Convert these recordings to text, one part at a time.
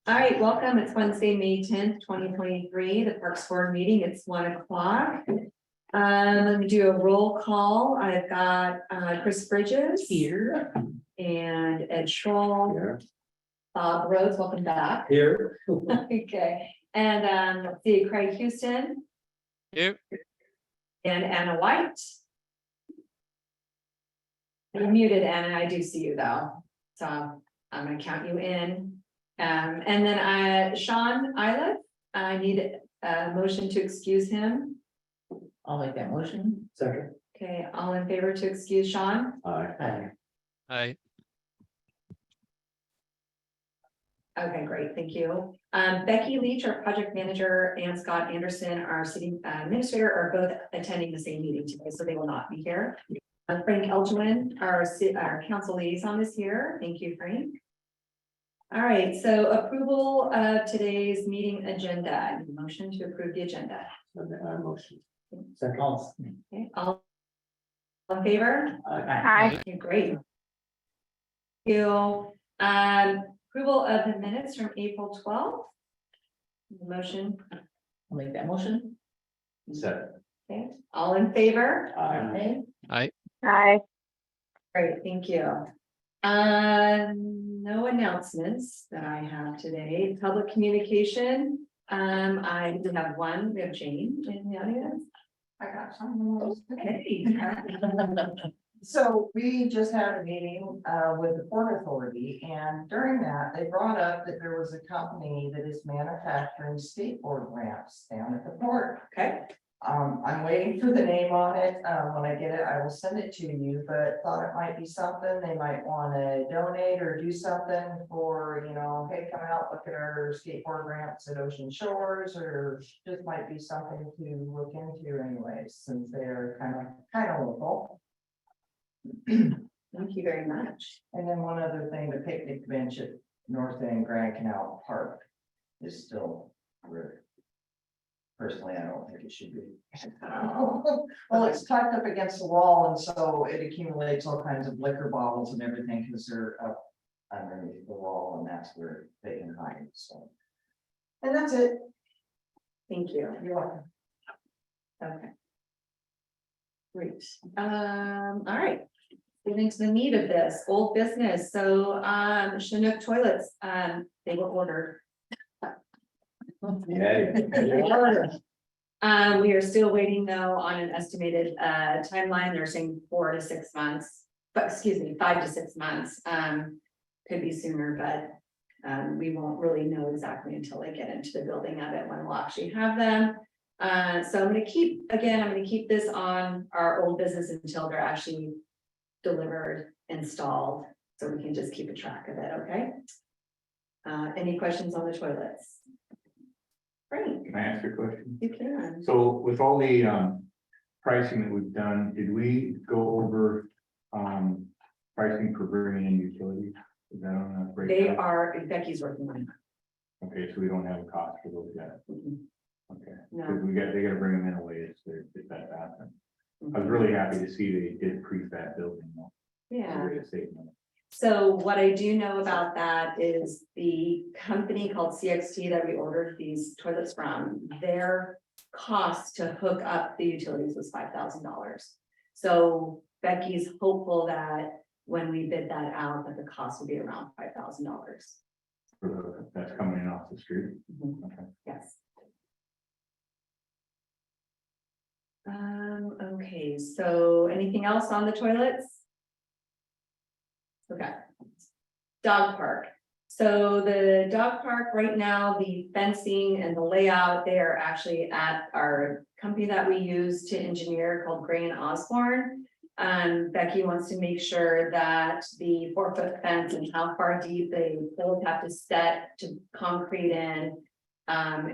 All right, welcome. It's Wednesday, May 10th, 2023, the Parks Board meeting. It's 1 o'clock. Let me do a roll call. I've got Chris Bridges Here. and Ed Schroll, Here. Bob Rhodes, welcome back. Here. Okay, and let's see, Craig Houston. Here. And Anna White. You're muted, Anna. I do see you though, so I'm gonna count you in. And then Sean Eiliff, I need a motion to excuse him. I'll make that motion. Second. Okay, all in favor to excuse Sean? Aye. Aye. Okay, great, thank you. Becky Leach, our project manager, and Scott Anderson, our city administrator, are both attending the same meeting today, so they will not be here. Frank Elgin, our council liaison, is here. Thank you, Frank. All right, so approval of today's meeting agenda. I need a motion to approve the agenda. Motion. Second. Okay, all in favor? Aye. Okay, great. Thank you. Approval of the minutes from April 12th. Motion. I'll make that motion. Second. Okay, all in favor? Aye. Hi, Great, thank you. No announcements that I have today. Public communication. I do have one. We have Jane in the audience. I got some. Okay. So we just had a meeting with the Port Authority, and during that, they brought up that there was a company that is manufacturing skateboard ramps down at the port. Okay, I'm waiting for the name on it. When I get it, I will send it to you, but thought it might be something they might want to donate or do something for, you know, hey, come out, look at our skateboard ramps at Ocean Shores, or just might be something to look into anyways, since they're kind of local. thank you very much. And then one other thing, the picnic bench at North End Grand Canal Park is still rude. Personally, I don't think it should be. Well, it's tucked up against the wall, and so it accumulates all kinds of liquor bottles and everything because they're up underneath the wall, and that's where they can hide, so. And that's it. Thank you. You're welcome. Okay. Great. All right. Getting to the meat of this old business. So, Chinook toilets, they were ordered. Yeah. We are still waiting though on an estimated timeline. They're saying 4 to 6 months, but excuse me, 5 to 6 months. Could be sooner, but we won't really know exactly until they get into the building of it when we'll actually have them. So I'm going to keep this on our old business until they're actually delivered, installed, so we can just keep a track of it. Okay. Any questions on the toilets? Frank, Can I ask a question? you can. So with all the pricing that we've done, did we go over pricing for bringing in utilities? Is that on that breakdown? They are, Becky's working on it. Okay, so we don't have a cost for those yet. Mhm. Okay, No. because they gotta bring them in a way to get that happen. I was Mhm. really happy to see they did prefab building. Though. Yeah. Way to save money. So what I do know about that is the company called CXT that we ordered these toilets from, their cost to hook up the utilities was $5,000. So Becky's hopeful that when we bid that out, that the cost will be around $5,000. That's coming in off the street. Mhm. Okay. Yes. Okay, so anything else on the toilets? Okay. Dog park. So the dog park right now, the fencing and the layout, they are actually at our company that we use to engineer called Gray and Osborne. Becky wants to make sure that the 4-foot fence and how far deep they both have to set to concrete in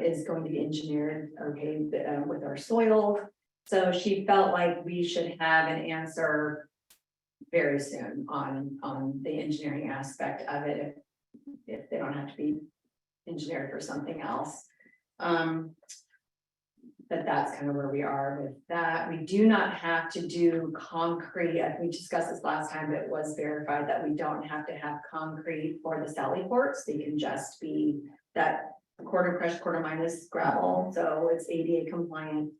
is going to be engineered, okay, with our soil. So she felt like we should have an answer very soon on the engineering aspect of it, if they don't have to be engineered for something else. But that's kind of where we are with that. We do not have to do concrete. We discussed this last time, but it was verified that we don't have to have concrete for the Sally ports. They can just be that quarter crush, quarter minus gravel, so it's ADA compliant.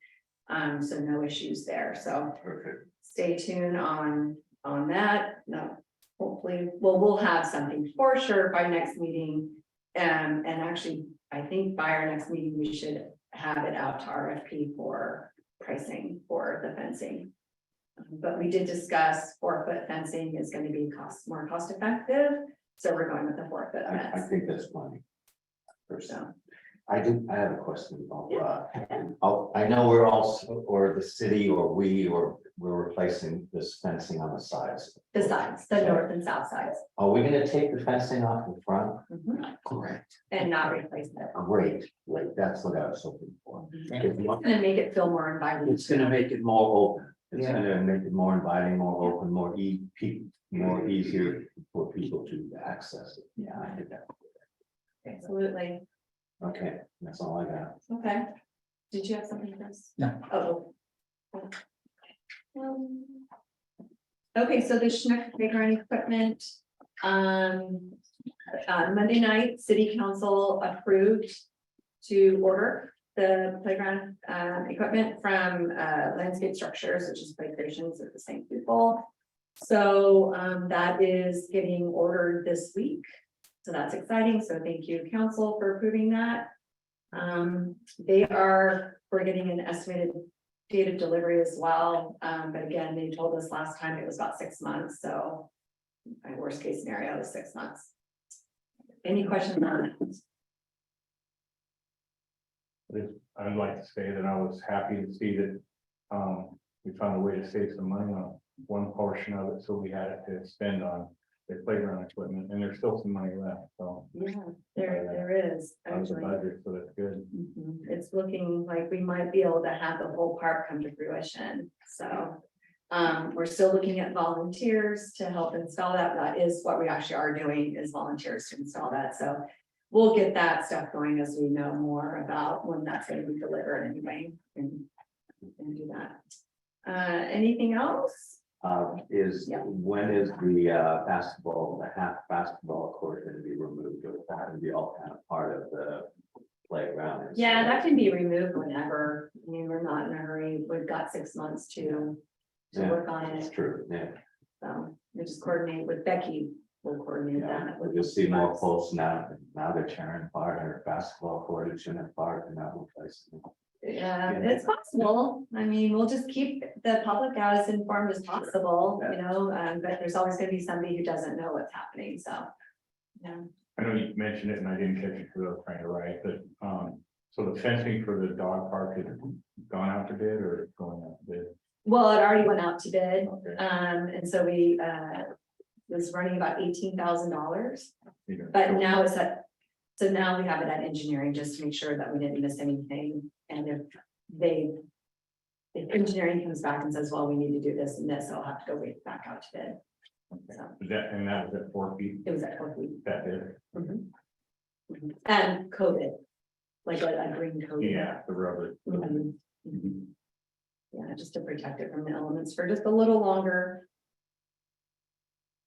So no issues there, so Perfect. stay tuned on that. No, hopefully, well, we'll have something for sure by next meeting. And actually, I think by our next meeting, we should have it out to RFP for pricing for the fencing. But we did discuss 4-foot fencing is going to be more cost effective, so we're going with the 4-foot I fence. think that's funny. So, I have a question about, I know we're also, or the city or we're replacing this fencing on the sides. the sides, the north and south sides, Are we gonna take the fencing off the front? Correct. and not replace it. Great, like, that's what I was hoping for. It's gonna make it feel more inviting. It's gonna make it more open. It's gonna make it more inviting, more open, more easier for people to access it. Yeah, I did that. Absolutely. Okay, that's all I got. Okay. Did you have something for us? No. Oh. Okay, so the Schnuck playground equipment, Monday night, city council approved to order the playground, equipment from, Landscape Structures, which is Play Creations of the same people. So, that is getting ordered this week. So that's exciting. So thank you, council, for approving that. We're getting an estimated date of delivery as well. But again, they told us last time it was about 6 months, so my worst case scenario is 6 months. Any questions on it? I'd like to say that I was happy to see that, we found a way to save some money on one portion of it, so we had it to spend on the playground equipment, and there's still some money left, so. Yeah, there is. Out of the Actually. budget, so that's good. It's looking like we might be able to have the whole park come to fruition, so. We're still looking at volunteers to help install that. That is what we actually are doing, is volunteers to install that, so. We'll get that stuff going as we know more about when that's gonna be delivered anyway, and do that. Anything else? Yeah. When is the basketball, the half basketball court gonna be removed, or is that gonna be all kind of part of the playground? Yeah, that can be removed whenever. I mean, we're not in a hurry. We've got 6 months to Yeah, work on That's it. true, yeah. So we just coordinate with Becky. We'll coordinate Yeah, that. we'll just see more posts now they're tearing apart our basketball court, it's in apart, and now replacing it. Yeah, it's possible. I mean, we'll just keep the public as informed as possible, you know, but there's always gonna be somebody who doesn't know what's happening, so. Yeah, I know you mentioned it and I didn't catch it because I was trying to write, but, so the fencing for the dog park has gone out to bid or going out to bid? well, it already went out to bid, Okay. and so we was running about $18,000. You know, But now it's at, so now we have it at engineering, just to make sure that we didn't miss anything, and if engineering comes back and says, well, we need to do this and this, I'll have to go wait back out to bid. So that was at 4 feet, it was at 4 feet. that did, And coated, like a green coating. yeah, the rubber. Mhm. Mhm. Yeah, just to protect it from the elements for just a little longer.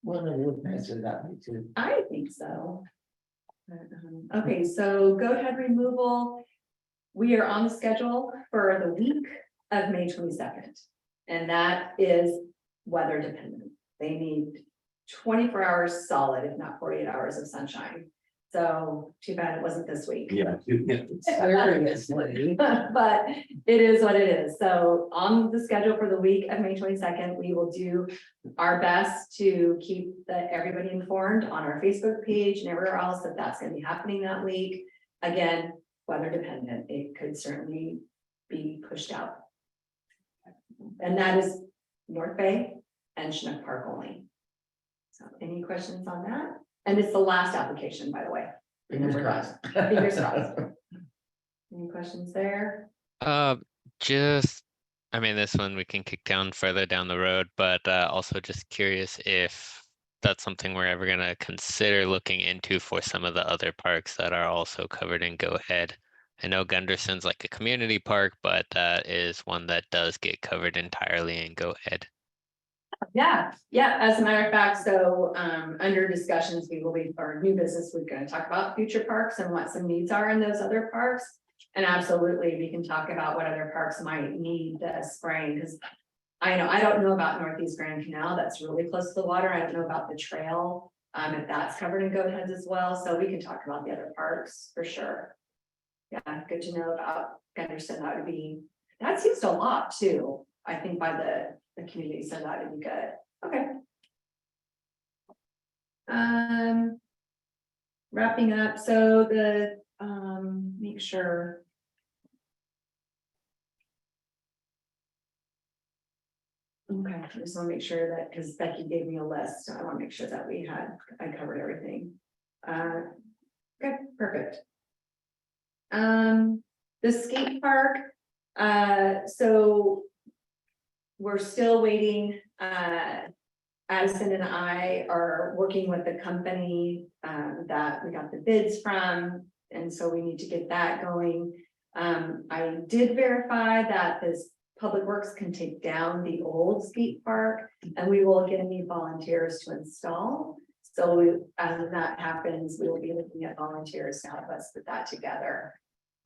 Well, it would answer that way too. I think so. Okay, so goat head removal. We are on the schedule for the week of May 22nd. And that is weather dependent. They need 24 hours solid, if not 48 hours of sunshine. So too bad it wasn't this week. Yeah. Seriously. But it is what it is. So on the schedule for the week of May 22nd, we will do our best to keep everybody informed on our Facebook page and everywhere else that that's going to be happening that week. Again, weather dependent, it could certainly be pushed out. And that is North Bay and Chinook Park only. So any questions on that? And it's the last application, by the way. Fingers crossed. Fingers crossed. Any questions there? Just, I mean, this one we can kick down further down the road, but also just curious if that's something we're ever gonna consider looking into for some of the other parks that are also covered in Go Ahead. I know Gunderson's like a community park, but that is one that does get covered entirely in Go Ahead. Yeah, as a matter of fact, so under discussions, we will be, or new business, we're gonna talk about future parks and what some needs are in those other parks. And absolutely, we can talk about what other parks might need spraying, because I don't know about Northeast Grand Canal, that's really close to the water. I don't know about the trail, if that's covered in goat heads as well, so we can talk about the other parks for sure. Yeah, good to know about Gunderson, that would be, that's used a lot too, I think by the community, so that would be good, okay. Wrapping up, so the, make sure. Okay, I just wanna make sure that, because Becky gave me a list, so I wanna make sure that I covered everything. Okay, perfect. The skate park, so. We're still waiting, Addison and I are working with the company, that we got the bids from, and so we need to get that going. I did verify that this Public Works can take down the old skate park, and we will get any volunteers to install. So as that happens, we will be looking at volunteers to help us put that together.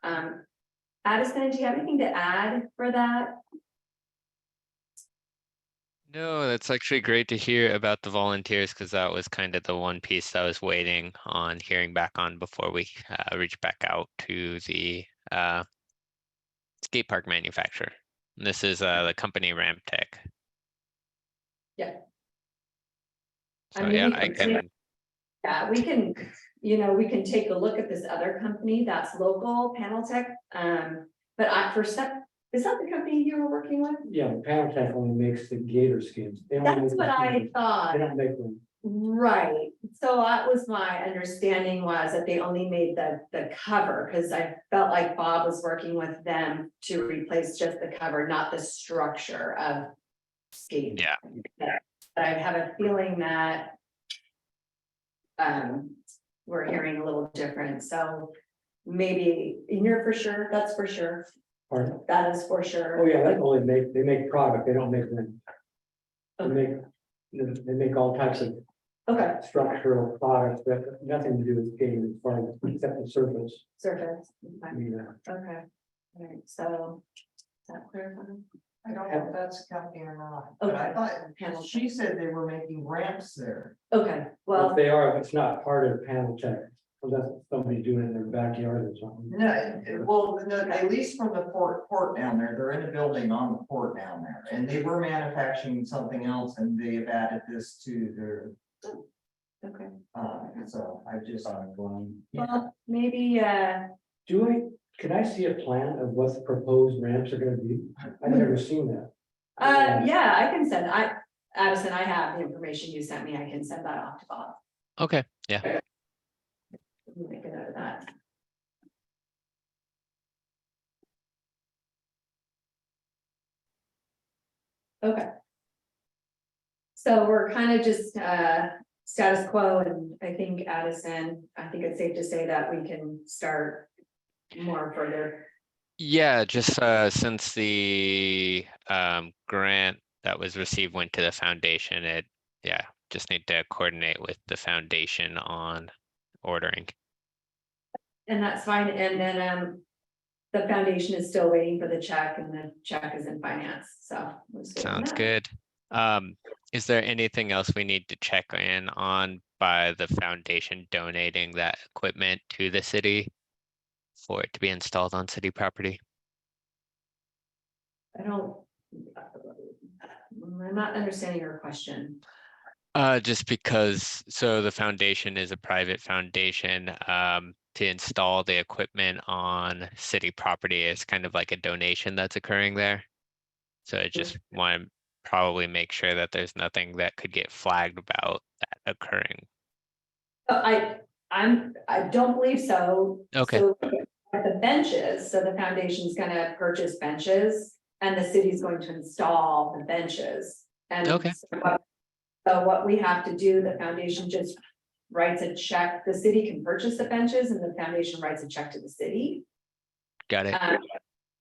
Addison, do you have anything to add for that? No, that's actually great to hear about the volunteers, because that was kind of the one piece I was waiting on hearing back on before we reach back out to the skate park manufacturer. And this is the company Ramtech. Yeah. So mean, yeah, we I can can, Yeah, we can, we can take a look at this other company that's local, Panel Tech. But is that the company you were working with? Yeah, Panel Tech only makes the gator skins. They only That's make what the I skins. thought. They don't make them. Right, so that was my understanding, was that they only made the cover, because I felt like Bob was working with them to replace just the cover, not the structure of skate. Yeah. But I have a feeling that we're hearing a little different, so maybe, and you're for sure, that's for sure, Pardon? that is for sure. Oh, yeah, they make product, they don't make them. They make all types of Okay, structural products that have nothing to do with skating as far as except the surface. surface, I okay, mean, all right, so. Is that clear? I don't know if that's a company or not, but I Okay. thought, she said they were making ramps there. Okay, well, well, if they are, if it's not part of Panel Tech, unless somebody doing it in their backyard or something. No, at least from the port down there, they're in a building on the port down there, and they were manufacturing something else, and they have added this to their, okay, so I just. well, maybe, Can I see a plan of what the proposed ramps are gonna be? I've never seen that. yeah, I can send, Addison, I have the information you sent me, I can send that off to Bob. okay, yeah. Let me make a note of that. Okay. So we're kind of just status quo, and I think Addison, I think it's safe to say that we can start more further. Yeah, just since the grant that was received went to the foundation, just need to coordinate with the foundation on ordering. And that's fine, and then the foundation is still waiting for the check, and the check is in finance, so. we'll just wait on Sounds that. good. Is there anything else we need to check in on by the foundation donating that equipment to the city for it to be installed on city property? I'm not understanding your question. Just because, so the foundation is a private foundation, to install the equipment on city property is kind of like a donation that's occurring there. So I just want to probably make sure that there's nothing that could get flagged about that occurring. I don't believe so. Okay. So the benches, so the foundation's gonna purchase benches, and the city's going to install the benches. And Okay. so what we have to do, the foundation just writes a check, the city can purchase the benches, and the foundation writes a check to the city. Got it.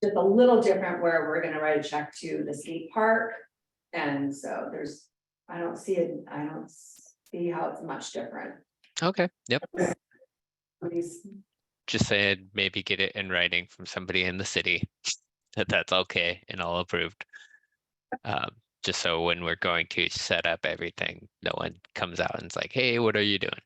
Just a little different where we're gonna write a check to the skate park. And so there's I don't see it, I don't see how it's much different. Okay, yep. At least, Just saying, maybe get it in writing from somebody in the city that that's okay and all approved. Just so when we're going to set up everything, no one comes out and is like, hey, what are you doing?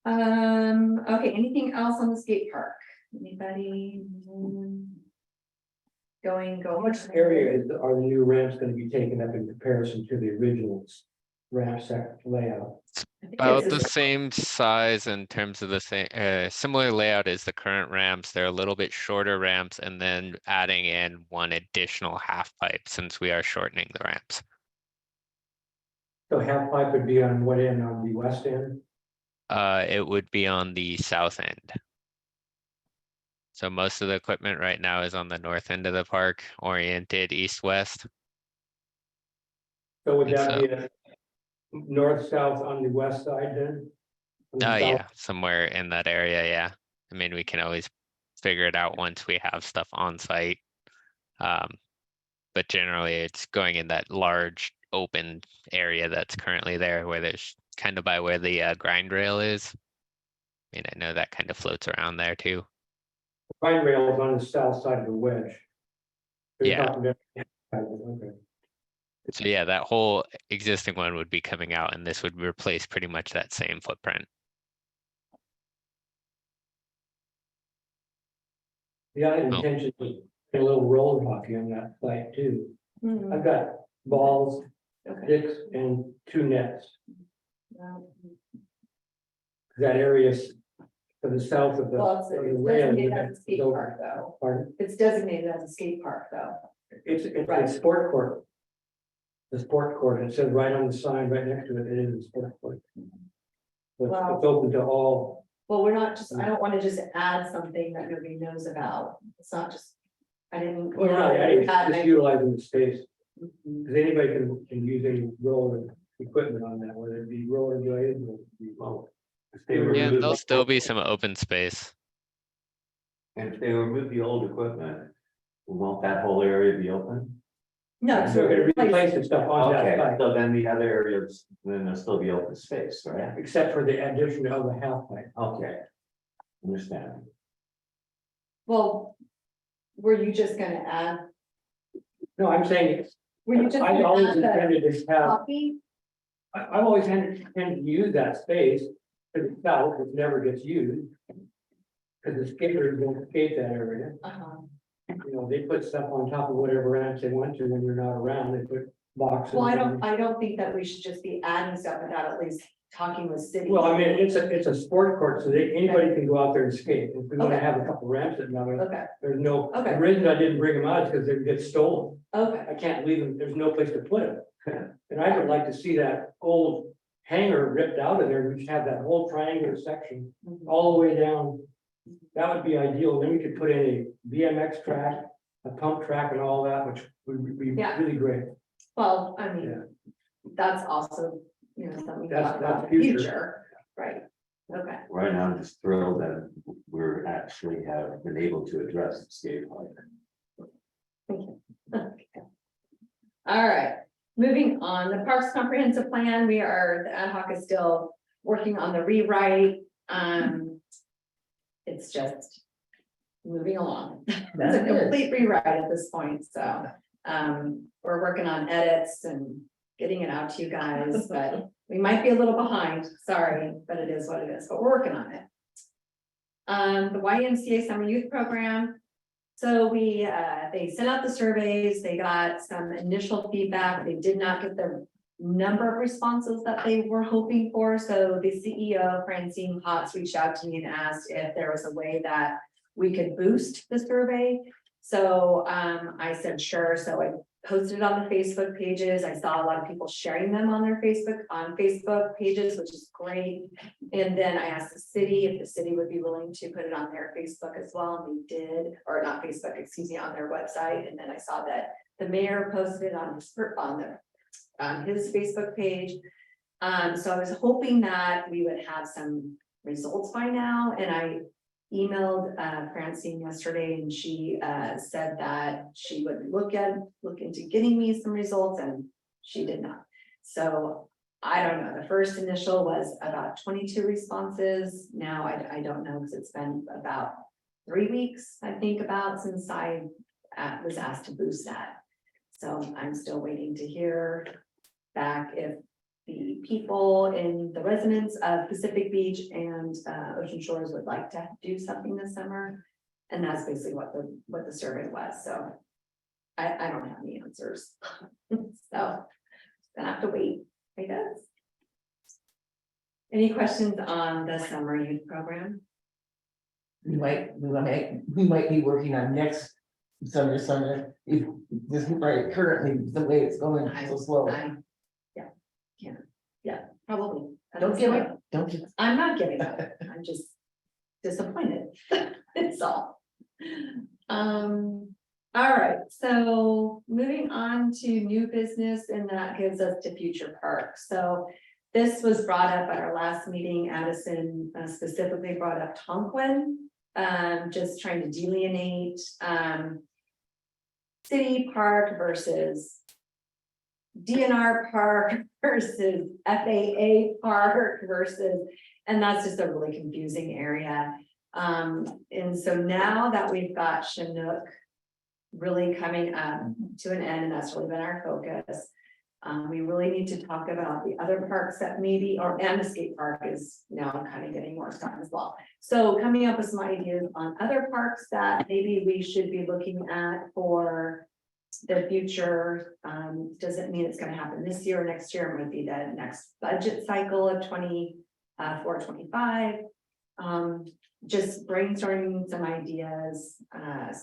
okay, anything else on the skate park? Anybody? Going. How much area are the new ramps gonna be taken up in comparison to the original ramp set layout? About the same size in terms of the same, similar layout as the current ramps. They're a little bit shorter ramps and then adding in one additional half pipe since we are shortening the ramps. So half pipe would be on what end, on the west end? It would be on the south end. So most of the equipment right now is on the north end of the park, oriented east-west. So would And that so- be a north-south on the west side then? On the Oh, south? yeah, somewhere in that area, yeah. I mean, we can always figure it out once we have stuff on site. But generally, it's going in that large open area that's currently there where there's kind of by where the grind rail is. I mean, I know that kind of floats around there too. Pine rail is on the south side of the wedge. You're Yeah. talking about- Okay. So yeah, that whole existing one would be coming out and this would replace pretty much that same footprint. The other Oh. intention is a little roller hockey on that site too. Hmm, I've got balls, okay. sticks, and 2 nets. Well, That area is to the south of the. Well, of the it's rail. designated as a skate park though. Pardon? It's designated as a skate park though. It's Right. a sport court. The sport court, it said right on the sign, right next to it, it is a sport court. But Wow. it's open to all. Well, we're not just, I don't want to just add something that nobody knows about. It's not just, I didn't. Well, right, add just my- utilizing the space, Mhm. because anybody can use any roller equipment on that, whether it be roller blades or be well. If they Yeah, remove there'll the still old- be some open space. And if they remove the old equipment, won't that whole area be open? No, So so it replaces stuff on that Okay, site, so then the other areas, then there'll still be open space, right? except for the addition of the half pipe. Okay. Understand. well, were you just gonna add, No, I'm saying, were you just I gonna always add the intended to have, hockey? I've always intended to use that space to the south, it never gets used. Because the skaters don't skate that area, Uh-huh. you know, they put stuff on top of whatever ramps they want to when you're not around, they put boxes. Well, I don't think that we should just be adding stuff without at least talking with city. Well, I mean, it's a sport court, so anybody can go out there and skate, if we wanna Okay. have a couple ramps at another, Okay, there's no, Okay. the reason I didn't bring them out is because they get stolen. okay, I can't leave them, there's no place to put them. And I would like to see that old hangar ripped out of there, we just have that whole triangular section Mhm. all the way down. That would be ideal, then we could put in a BMX track, a pump track and all that, which would be Yeah. really great. well, I Yeah. mean, that's also, you know, something. to That's- talk about that's in the future. Right, okay, Right now, I'm just thrilled that we're actually have been able to address the skate park. thank you. Okay. All right, moving on, the Parks Comprehensive Plan, the ad hoc is still working on the rewrite, it's just moving along. It's a That's good. complete rewrite at this point, so, we're working on edits and getting it out to you guys, but we might be a little behind, sorry, but it is what it is, but we're working on it. The YMCA Summer Youth Program. So they sent out the surveys, they got some initial feedback, they did not get the number of responses that they were hoping for, so the CEO, Francine Potts, reached out to me and asked if there was a way that we could boost the survey. So I said, sure, so I posted it on the Facebook pages, I saw a lot of people sharing them on their Facebook pages, which is great. And then I asked the city if the city would be willing to put it on their Facebook as well, and they did, or not Facebook, excuse me, on their website. And then I saw that the mayor posted it on his Facebook page. So I was hoping that we would have some results by now, and I emailed Francine yesterday, and she said that she would look into getting me some results, and she did not. So I don't know, the first initial was about 22 responses. Now I don't know, because it's been about 3 weeks, I think, about since I was asked to boost that. So I'm still waiting to hear back if the people in the residents of Pacific Beach and Ocean Shores would like to do something this summer. And that's basically what the survey was, so I don't have any answers. So gonna have to wait, I guess. Any questions on the summer youth program? We might be working on next summer, if this right currently, the way it's going so slow. Yeah, probably. Don't give up, don't give. I'm not giving up, I'm just disappointed, it's all. All right, so moving on to new business, and that gives us to Future Park. So this was brought up at our last meeting. Addison specifically brought up Tonquin, just trying to delineate city park versus DNR park versus FAA park versus, and that's just a really confusing area. And so now that we've got Chinook really coming to an end, and that's really been our focus, we really need to talk about the other parks that maybe, and the skate park is now kind of getting more stuff as well. So coming up with some ideas on other parks that maybe we should be looking at for the future. Doesn't mean it's gonna happen this year or next year. It might be the next budget cycle of 24-25. Just brainstorming some ideas.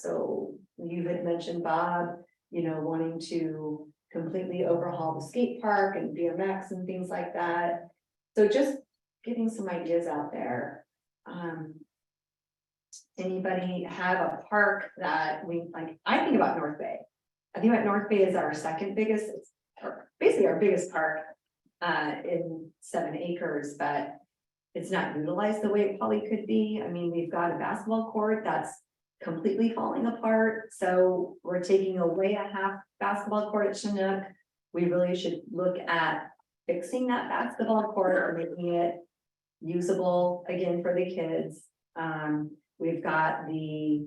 So you had mentioned, Bob, wanting to completely overhaul the skate park and BMX and things like that. So just getting some ideas out there. Anybody have a park that we like? I think about North Bay. I think about North Bay is our second biggest, or basically our biggest park in 7 acres, but it's not utilized the way it probably could be. I mean, we've got a basketball court that's completely falling apart. So we're taking away a half basketball court at Chinook. We really should look at fixing that basketball court or making it usable again for the kids. We've got the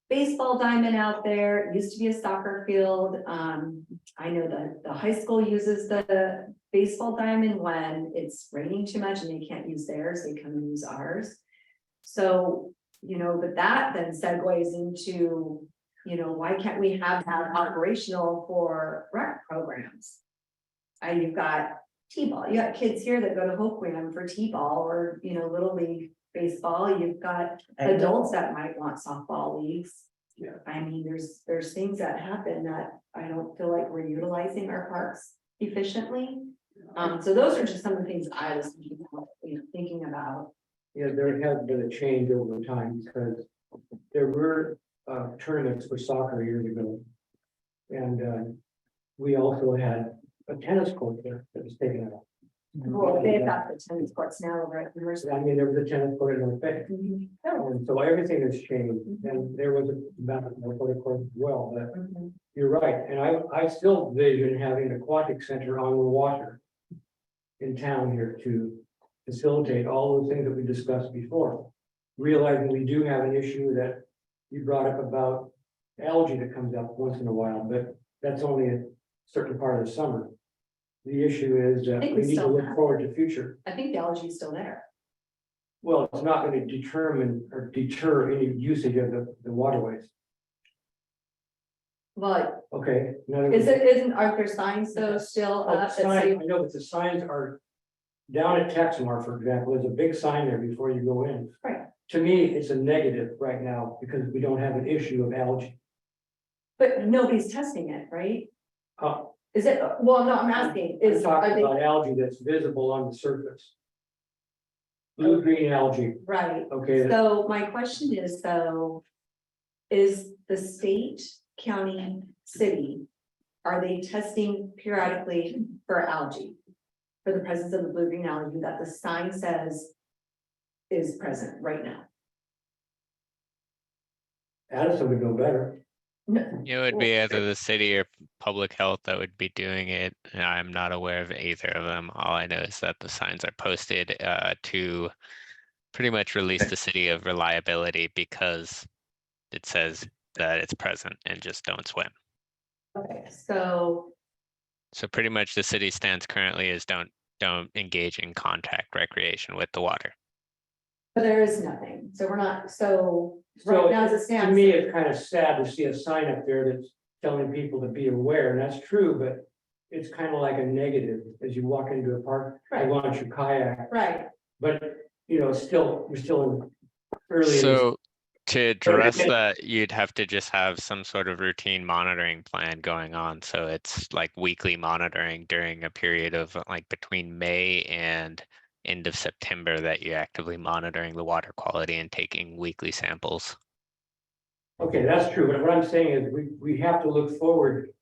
baseball diamond out there. It used to be a soccer field. I know that the high school uses the baseball diamond when it's raining too much and they can't use theirs, they come and use ours. So, but that then segues into, why can't we have that operational for rec programs? You've got T-ball, you got kids here that go to Hoquiam for T-ball or, Little League baseball. You've got adults that might want softball leagues. Yeah. I mean, there's things that happen that I don't feel like we're utilizing our parks efficiently. So those are just some of the things I was thinking about. Yeah, there has been a change over time because there were tournaments for soccer years ago. And we also had a tennis court there that was taken out. Well, they've got the tennis courts now over at the university. I mean, there was a tennis court in North Bay. And so everything has changed, and there was a basketball court as well, but Mhm. you're right, and I still vision having an aquatic center on the water. In town here to facilitate all those things that we discussed before. Realizing we do have an issue that you brought up about algae that comes up once in a while, but that's only a certain part of the summer. The issue is that think we we need to still look have- forward to future. I think the algae is still there. Well, it's not going to determine or deter any usage of the waterways. But Okay. in other words- aren't there signs though still Oh, up that sign- say? I know, but the signs are down at Texmar, for example, there's a big sign there before you go in. Right. To me, it's a negative right now because we don't have an issue of algae. But nobody's testing it, right? Uh, Is it, well, no, I'm asking, I'm are talking they, about algae that's visible on the surface. Blue-green algae, right? okay, So my question is though, is the state, county, city, are they testing periodically for algae? For the presence of the blue-green algae that the sign says is present right now. Addison would know better. No, It would be either the city or public health that would be doing it. And I'm not aware of either of them. All I know is that the signs are posted to pretty much release the city of reliability because it says that it's present and just don't swim. okay, so, So pretty much the city stance currently is don't engage in contact recreation with the water. but there is nothing, so we're not, so So right now as it to stands. me, it's kind of sad to see a sign up there that's telling people to be aware, and that's true, but it's kind of like a negative as you walk into a park, I Right. launch your kayak, Right, but you know, still, we're still in early. in this- So to address it- that, you'd have to just have some sort of routine monitoring plan going on. So it's like weekly monitoring during a period of like between May and end of September that you're actively monitoring the water quality and taking weekly samples. Okay, that's true, but what I'm saying is we have to look forward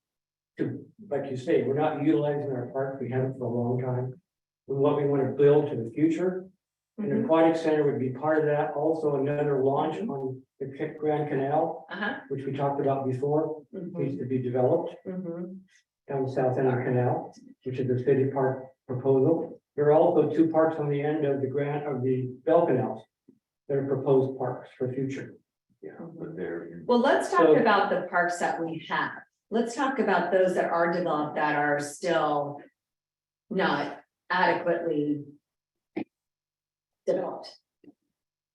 to, like you say, we're not utilizing our park, we haven't for a long time. And what we want to build to the future, and the mhm, aquatic center would be part of that, also another launch on the Grand Canal, uh-huh, which we talked about before, mhm, needs to be developed mhm, down the south end of the canal, which is the city park proposal. There are also 2 parks on the end of the Bell Canal that are proposed parks for future. Yeah, but they're, well, let's talk So- about the parks that we have. Let's talk about those that are developed that are still not adequately developed.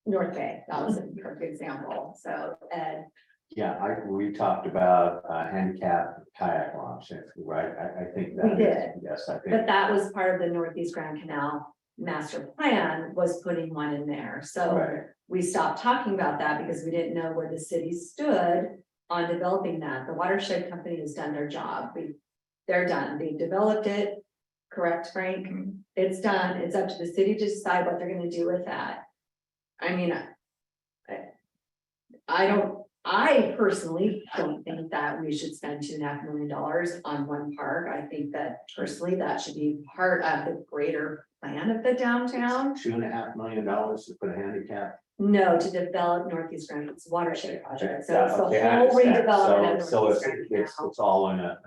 North Bay, that was a perfect example, so, Ed, yeah, we talked about handicap kayak launch, right? I think that. We is- did. Yes, I think. but that was part of the Northeast Grand Canal master plan, was putting one in there, so. Right, We stopped talking about that because we didn't know where the city stood on developing that. The watershed company has done their job. They're done. They developed it. Correct, Frank? It's done. It's up to the city to decide what they're gonna do with that. I mean, I personally don't think that we should spend $2.5 million on one park. I think that personally, that should be part of the greater plan of the downtown. $2.5 million to put a handicap. No, to develop Northeast Grand, it's a watershed project, so it's the Okay, I whole understand. redevelopment of So Northeast it's, Grand it's all in a,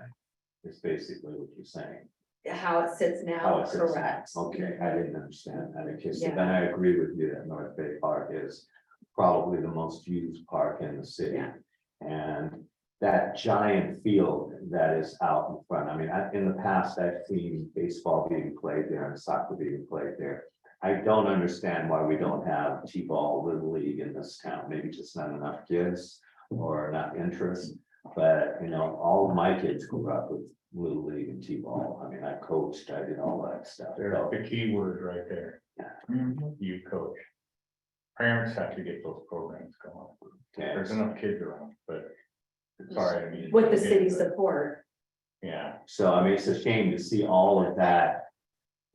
it's basically what you're saying. Canal. How it sits How now, it sits. correct. Okay, I didn't understand that, because Yeah. then I agree with you that North Bay Park is probably the most used park in the city. Yeah. And that giant field that is out in front, I mean, in the past, I've seen baseball being played there and soccer being played there. I don't understand why we don't have T-ball Little League in this town, maybe just not enough kids or not interest. But, you know, all of my kids grew up with Little League and T-ball. I mean, I coached, I did all that stuff. There's So, the key word right there, Mhm. you coach. Parents have to get those programs going. okay. There's enough kids around, but sorry, I mean. With the city support, Yeah, So I mean, it's a shame to see all of that,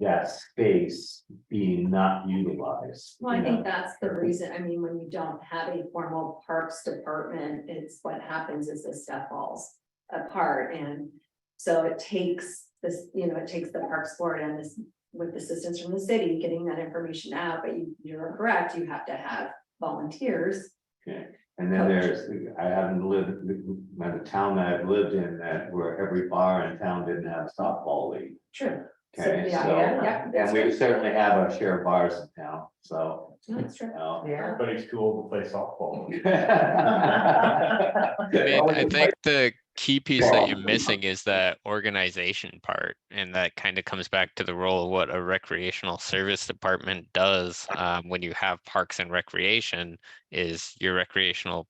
that space being not utilized. well, I you think know? that's the reason, I mean, when you don't have a formal parks department, it's what happens is this stuff falls apart, and so it takes this, it takes the Parks Board and this, with assistance from the city, getting that information out, but you're correct, you have to have volunteers. And then there's, I haven't lived, the town that I've lived in, that where every bar in town didn't have a softball league. True. So, Okay, yeah, so, yeah, that's and we true. certainly have our share of bars in town, so. That's true. you know. Yeah. everybody's too old to play softball. I mean, I think the key piece that you're missing is that organization part, and that kind of comes back to the role of what a recreational service department does. When you have parks and recreation, is your recreational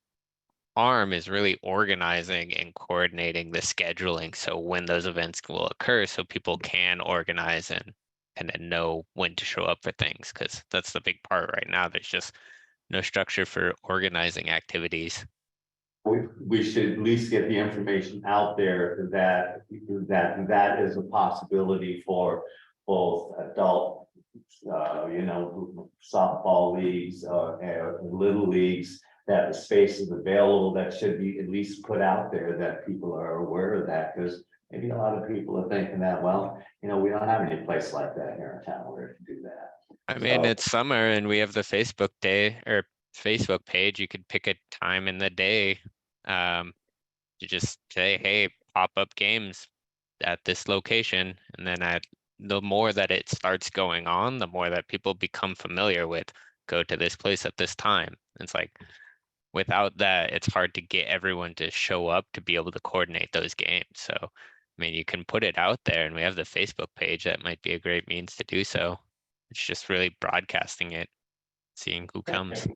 arm is really organizing and coordinating the scheduling. So when those events will occur, so people can organize and then know when to show up for things, because that's the big part right now. There's just no structure for organizing activities. We should at least get the information out there that is a possibility for both adult, softball leagues, little leagues, that the space is available, that should be at least put out there, that people are aware of that, because maybe a lot of people are thinking that, well, we don't have any place like that here in town where to do that. I mean, So- it's summer and we have the Facebook day or Facebook page. You could pick a time in the day. To just say, hey, pop up games at this location. And then the more that it starts going on, the more that people become familiar with, go to this place at this time. It's like, without that, it's hard to get everyone to show up to be able to coordinate those games. So, I mean, you can put it out there and we have the Facebook page. That might be a great means to do so. It's just really broadcasting it, seeing who comes.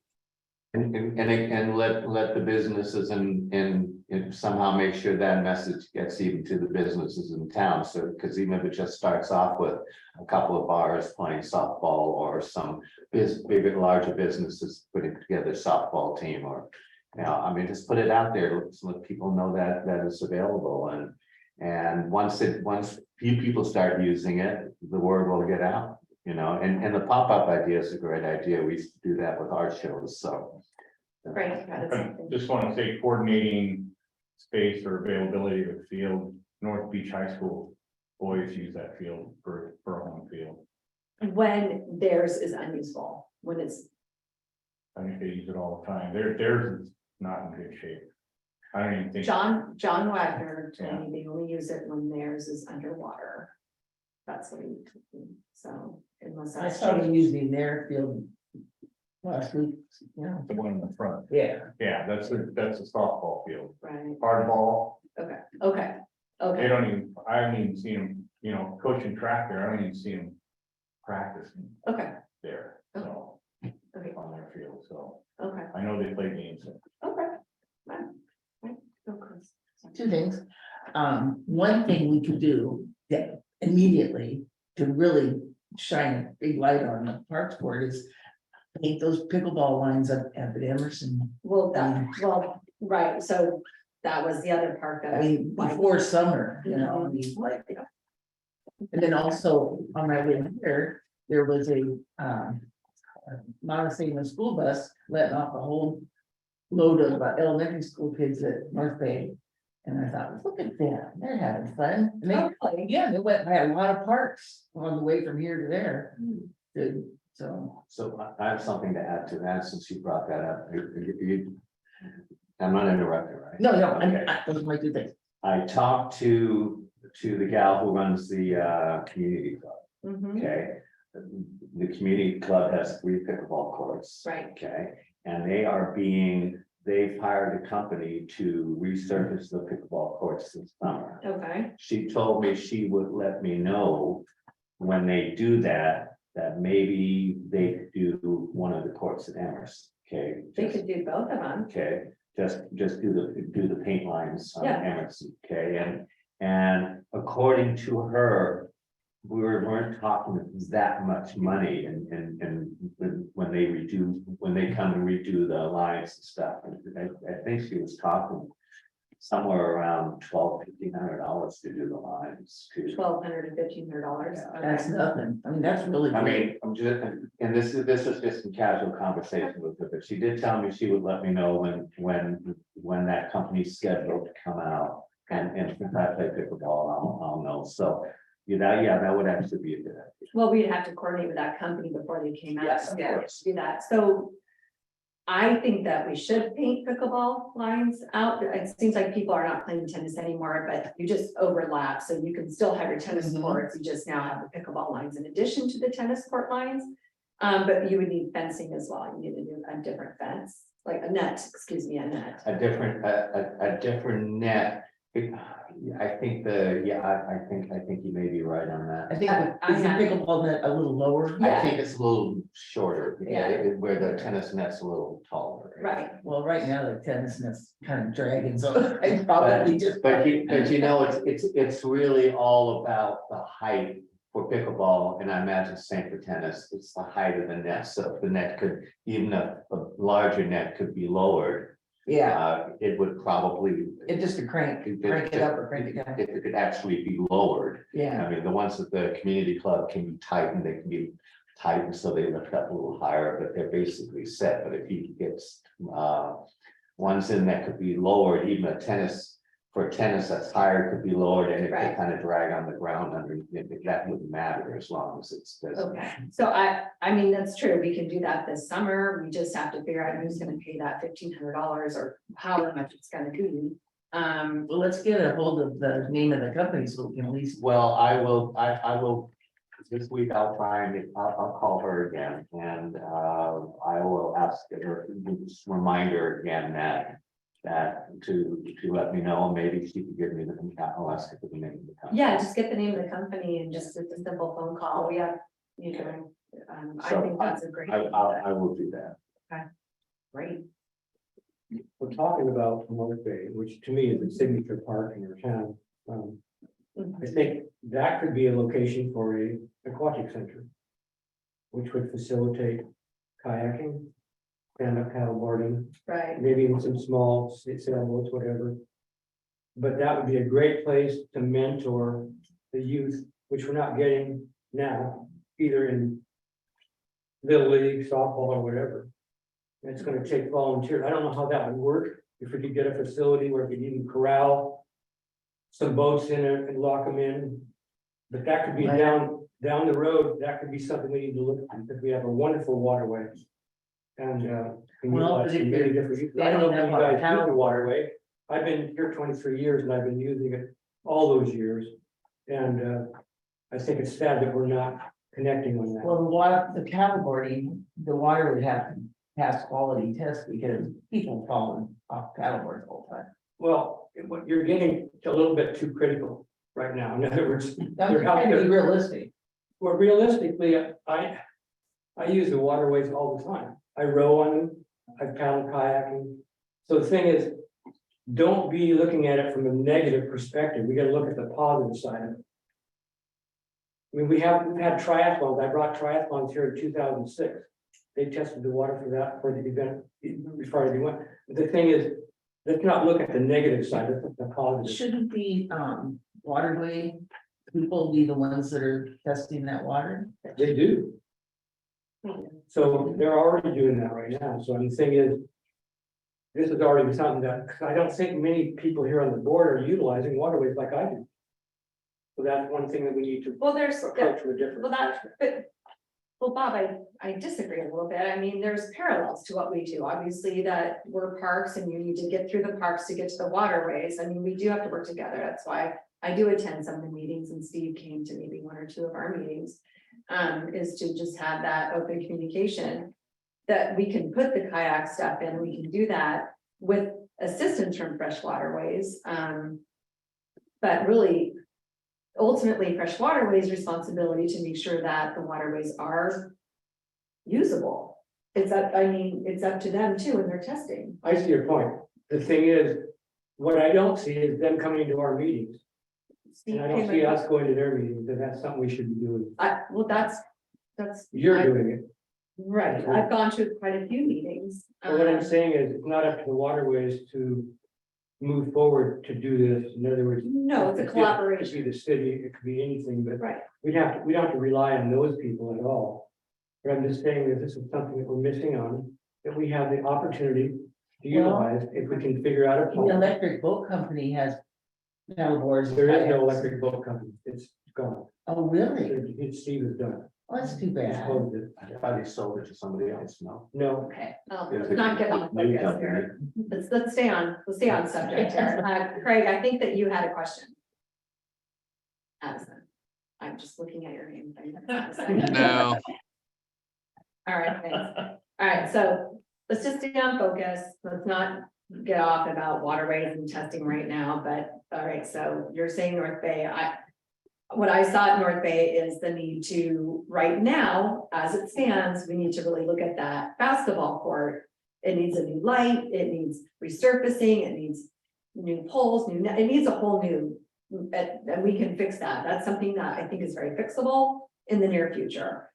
And let the businesses and somehow make sure that message gets even to the businesses in town. So, because even if it just starts off with a couple of bars playing softball or some bigger, larger businesses putting together a softball team or, you know, I mean, just put it out there, so let people know that it's available and once few people start using it, the word will get out. You know, and the pop-up idea is a great idea. We used to do that with art shows, so. Right. that is something. Just want to say coordinating space or availability of the field, North Beach High School boys use that field for a home field. When theirs is unusable, when it's, I think they use it all the time. Theirs is not in good shape. I don't even think. John Wagner told me they only use it when theirs is underwater. That's what he told me, so unless I that's saw them changed. using their field last week, yeah, The one in the front. yeah. Yeah, that's a softball field. Right, Hardball, okay, they don't even, I haven't even seen them, you know, coaching track there. I don't even see them practicing okay, there. So, okay, on their field, so okay, I know they play games there. okay. Right, of course. Two things. One thing we could do that immediately to really shine a big light on the parks board is paint those pickleball lines up at Emerson. Well, right, so that was the other part that I mean, before summer, you know, I mean, like. And then also on my way here, there was a Montesano school bus letting off a whole load of elementary school kids at North Bay. And I thought, look at them, they're having fun. And they, Okay. yeah, they went by a lot of parks on the way from here to there. Hmm. Good, so. So I have something to add to that, since you brought that up. I'm not interrupting, right? No, Okay. those are my two things. I talked to the gal who runs the community club, Mhm, okay? The community club has 3 pickleball courts. Right. Okay, and they've hired a company to resurface the pickleball courts this summer. okay, She told me she would let me know when they do that, that maybe they could do one of the courts at Amherst, okay? they could do both of them, Okay, just do the paint lines on Yeah. Amherst, okay, and according to her, we weren't talking that much money and when they come and redo the lines and stuff, I think she was talking somewhere around $1,200-$1,500 to do the lines too. $1,200 to $1,500. That's nothing. I mean, that's really. I good. mean, I'm just, and this was just a casual conversation with her, but she did tell me she would let me know when that company's scheduled to come out. And since I play pickleball, I'll know, so, that would actually be a good idea. Well, we'd have to coordinate with that company before they came out. Yes, of to course. Do that, so. I think that we should paint pickleball lines out. It seems like people are not playing tennis anymore, but you just overlap, so you can still have your tennis Mhm. courts. You just now have the pickleball lines in addition to the tennis court lines. But you would need fencing as well. You need to do a different fence, like a net, excuse me, a net. A different net. I think I think you may be right on I that. think, I is the have- pickleball net a little lower? Yeah. I think it's a little shorter, Yeah. where the tennis net's a little taller. Right, Well, right now the tennis net's kind of dragging, so I probably just. But you know, it's really all about the height for pickleball, and I imagine same for tennis, it's the height of the net, so if the net could, even a larger net could be lowered. Yeah, It would probably. it just to crank it up or crank it down. If it could actually be lowered, Yeah, I mean, the ones at the community club can be tightened, they can be tightened so they lift up a little higher, but they're basically set, but if he gets ones in that could be lowered, even a tennis for tennis that's higher could be lowered and it Right. could kind of drag on the ground underneath it, that wouldn't matter as long as it's. Okay, so I mean, that's true, we can do that this summer, we just have to figure out who's gonna pay that $1,500 or however much it's gonna be. Well, let's get a hold of the name of the company so we can at least. Well, I will, this week I'll try and, I'll call her again and, I will ask her, just remind her again that to let me know, maybe she could give me the, I'll ask her for the name of the company. Yeah, just get the name of the company and just it's a simple phone call, we have, you know, I So think that's a great. I will do that. Great, We're talking about North Bay, which to me is a signature park in our town. I think that could be a location for a aquatic center. Which would facilitate kayaking, stand-up paddleboarding, right, maybe even some small sailboats, whatever. But that would be a great place to mentor the youth, which we're not getting now, either in Little League, softball, or whatever. And it's gonna take volunteers. I don't know how that would work, if we could get a facility where we could even corral some boats in it and lock them in. But that could be down the road, that could be something we need to look at, because we have a wonderful waterway. And can Well, utilize but if some many you're different uses. I don't know if you standing up on a guys use the town- waterway. I've been here 23 years and I've been using it all those years. And I think it's sad that we're not connecting on that. Well, the water, the paddleboarding, the water would have to pass quality tests because people falling off paddleboards all the time. Well, what you're getting a little bit too critical right now. In other words, I'm They're trying to be realistic. well, realistically, I use the waterways all the time. I row on them, I paddle kayaking. So the thing is, don't be looking at it from a negative perspective. We gotta look at the positive side of it. I mean, we've had triathlons. I brought triathlons here in 2006. They tested the water for that, for the event, before we went. But the thing is, let's not look at the negative side, let's look at the positive. Shouldn't the waterway people be the ones that are testing that water? They do. So they're already doing that right now. So the thing is, this is already something that, 'cause I don't think many people here on the board are utilizing waterways like I do. So that's one thing that we need to well, there's, approach from a different. well, well, Bob, I disagree a little bit, I mean, there's parallels to what we do, obviously, that we're parks and you need to get through the parks to get to the waterways, I mean, we do have to work together, that's why I do attend some of the meetings, and Steve came to maybe one or two of our meetings. Is to just have that open communication, that we can put the kayak stuff in, we can do that with assistance from Fresh Waterways. But really, ultimately, Fresh Waterways' responsibility to make sure that the waterways are usable. It's up, I mean, it's up to them too in their testing. I see your point. The thing is, what I don't see is them coming to our meetings. Steve And I don't came see in- us going to their meetings, and that's something we should be doing. well, that's. You're doing it. Right, I've gone to quite a few meetings. But what I'm saying is, it's not up to the waterways to move forward to do this. In other words. No, it's a It could collaboration, be the city, it could be anything, but right, we don't have to rely on those people at all. But I'm just saying that this is something that we're missing on, that we have the opportunity to Well- utilize if we can figure out a The plan. electric boat company has paddleboards. There is no kayaks. electric boat company, it's gone. Oh, really? Steve is done. Oh, that's too He's bad. closed it. I thought they sold it to somebody else, no? No, okay, There's let's a not get on new focus company. here. Let's stay on subject here. Craig, I think that you had a question. Addison, I'm just looking at your name. No, All right, thanks. All right, so let's just stay on focus. Let's not get off about waterways and testing right now, but all right, so you're saying North Bay, what I saw at North Bay is the need to, right now, as it stands, we need to really look at that basketball court. It needs a new light, it needs resurfacing, it needs new poles, it needs a whole new, and we can fix that. That's something that I think is very fixable in the near future.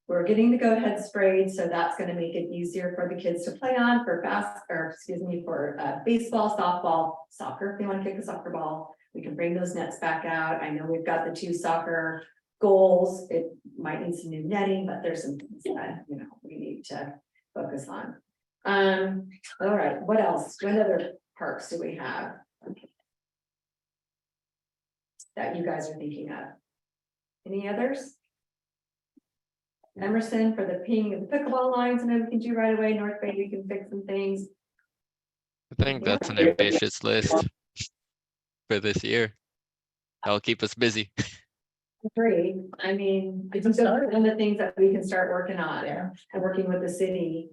We're getting the goat head sprayed, so that's gonna make it easier for the kids to play on for for baseball, softball, soccer, if they wanna kick a soccer ball. We can bring those nets back out. I know we've got the 2 soccer goals. It might need some new netting, but there's some things that, you know, we need to focus on. All right, what else? What other parks do we have? that you guys are thinking of? Any others? Emerson for the ping of the pickleball lines, and we can do right away. North Bay, we can fix some things. I think that's an ambitious list for this year. That'll keep us busy. Agree. I mean, it's just one of the things that we can start working on Yeah. and working with the city.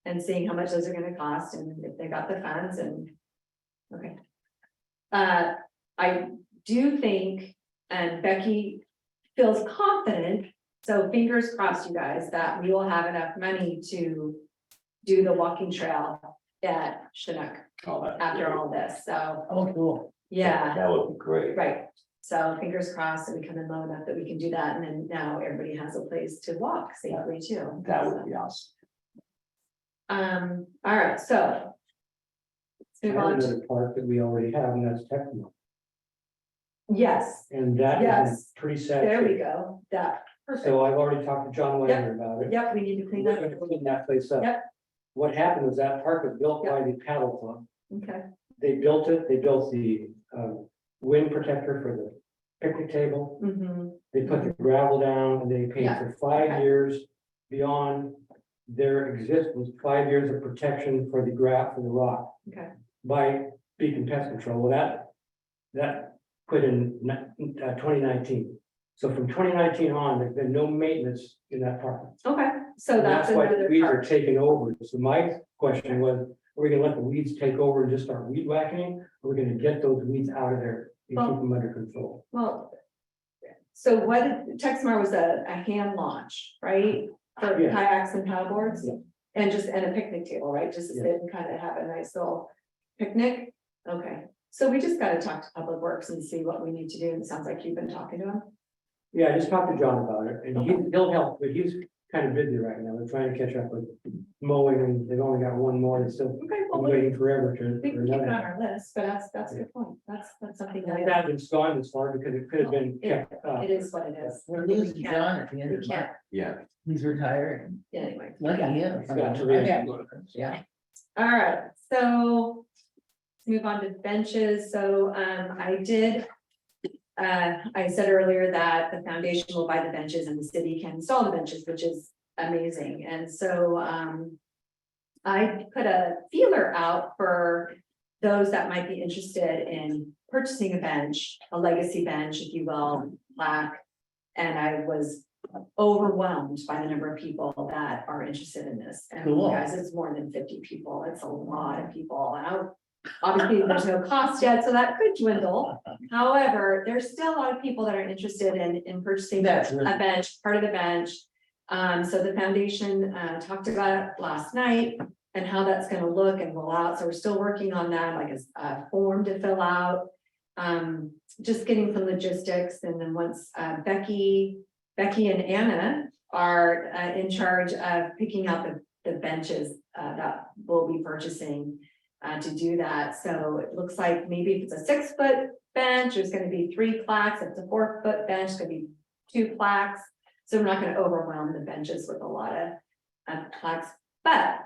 And seeing how much those are gonna cost and if they got the funds and. Okay. I do think, and Becky feels confident, so fingers crossed, you guys, that we will have enough money to. Do the walking trail at Chinook Oh, that's after great. all this, so, Oh, cool. yeah. That would be great. Right, so fingers crossed that we come in low enough that we can do that, and then now everybody has a place to walk safely too. That would be awesome. All right, so. Let's I move have on to, another park that we already have, and that's Tecmo, yes, and that is Yes. in pretty sad there we shape. go, that, perfect, So I've already talked to John Wagner about it. yep, we need to clean We're that, gonna clean that place up. Yep. What happened was that park was built by the paddle club. okay, They built it, they built the wind protector for the picnic table. They put the gravel down and they paid Yeah, for 5 okay. years beyond their existence, 5 years of protection for the for the rock okay, by Beacon Pest Control. Well, that quit in 2019. So from 2019 on, there's been no maintenance in that park. okay, so And that's that's why the another weeds are part, taking over. So my question was, are we gonna let the weeds take over and just start weed whacking? Or are we gonna get those weeds out of there and keep Well- them under control? well. So what, Texmar was a hand launch, right, for Yeah. kayaks and paddleboards? Yeah. And just, and a picnic table, right, just to Yeah. sit and kind of have a nice little picnic, okay. So we just gotta talk to Public Works and see what we need to do, and it sounds like you've been talking to them. Yeah, I just talked to John about it and he'll help, but he's kind of busy right now. They're trying to catch up with mowing and they've only got one more. They're still Okay, well, we waiting forever to. we for can keep it on another. our list, but that's a good point, that's something And that, that it's gone this far because it could have been kept up. it is what it is. We're We losing can't- John at the end We of the can't, month. Yeah, He's retired. anyway. Lucky him. He's got to Yeah. All right, so let's move on to benches. So I did. I said earlier that the foundation will buy the benches and the city can install the benches, which is amazing. And so I put a feeler out for those that might be interested in purchasing a bench, a legacy bench, if you will, plaque. And I was overwhelmed by the number of people that are interested in this. And Cool. guys, it's more than 50 people. It's a lot of people. And obviously, there's no cost yet, so that could dwindle. However, there's still a lot of people that are interested in purchasing a That's really- bench, part of the bench. So the foundation talked about it last night and how that's gonna look and roll out. So we're still working on that, like a form to fill out. Just getting some logistics, and then once Becky and Anna are in charge of picking out the benches that we'll be purchasing to do that. So it looks like maybe if it's a 6-foot bench, there's gonna be 3 plaques. If it's a 4-foot bench, it's gonna be 2 plaques. So we're not gonna overwhelm the benches with a lot of plaques, but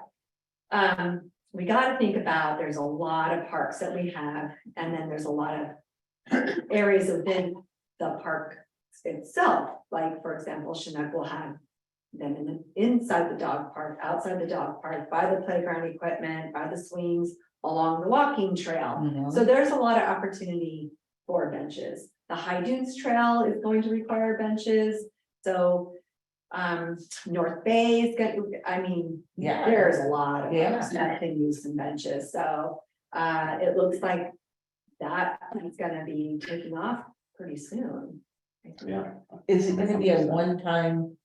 we gotta think about, there's a lot of parks that we have, and then there's a lot of areas within the park itself, like, for example, Chinook will have them inside the dog park, outside the dog park, by the playground equipment, by the swings, along the walking trail. Mhm. So there's a lot of opportunity for benches. The High Dunes Trail is going to require benches, so North Bay is good, I mean, Yeah. there's a lot of Yeah. folks that can use some benches, so it looks like that is gonna be taking off pretty soon. I think. yeah. Is it gonna be a one-time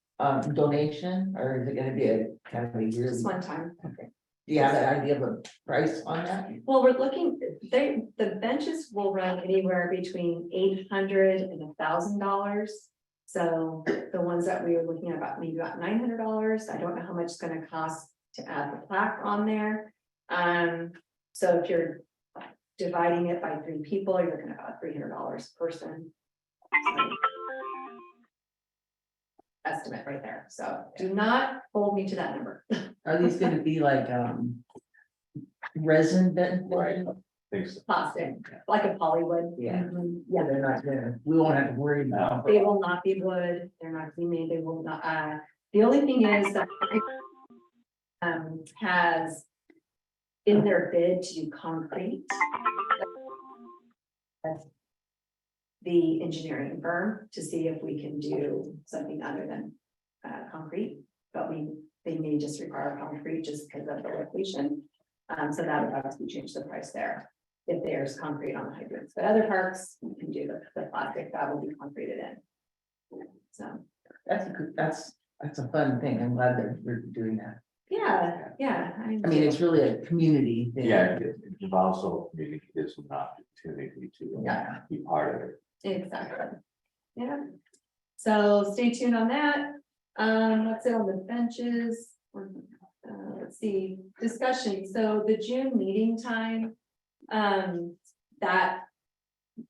donation, or is it gonna be a kind of a yearly? Just one time. Do you have an idea of a price on that? Well, we're looking, the benches will run anywhere between $800 and $1,000. So the ones that we were looking at about maybe about $900. I don't know how much it's gonna cost to add the plaque on there. So if you're dividing it by 3 people, you're looking at about $300 per person. So, estimate right there. So do not hold me to that number. Are these gonna be like resin bench? things. plastic, like a polywood. Yeah. Mhm, Yeah, Yeah, they're not there. We won't have to worry about. they will not be wood, they're not gleaming, they will not, the only thing is that. Has. In their bid to do concrete. The engineering firm to see if we can do something other than, concrete, but they may just require concrete just because of the location. So that would obviously change the price there, if there's concrete on the hydrants, but other parks, you can do the plastic that will be concreted in. So, That's a fun thing. I'm glad that we're doing that. yeah. I mean, it's really a community thing. Yeah, it also maybe gives them an opportunity to Yeah. be part of it. Exactly. Yeah. So stay tuned on that. That's it on the benches. Let's see, discussion. So the June meeting time.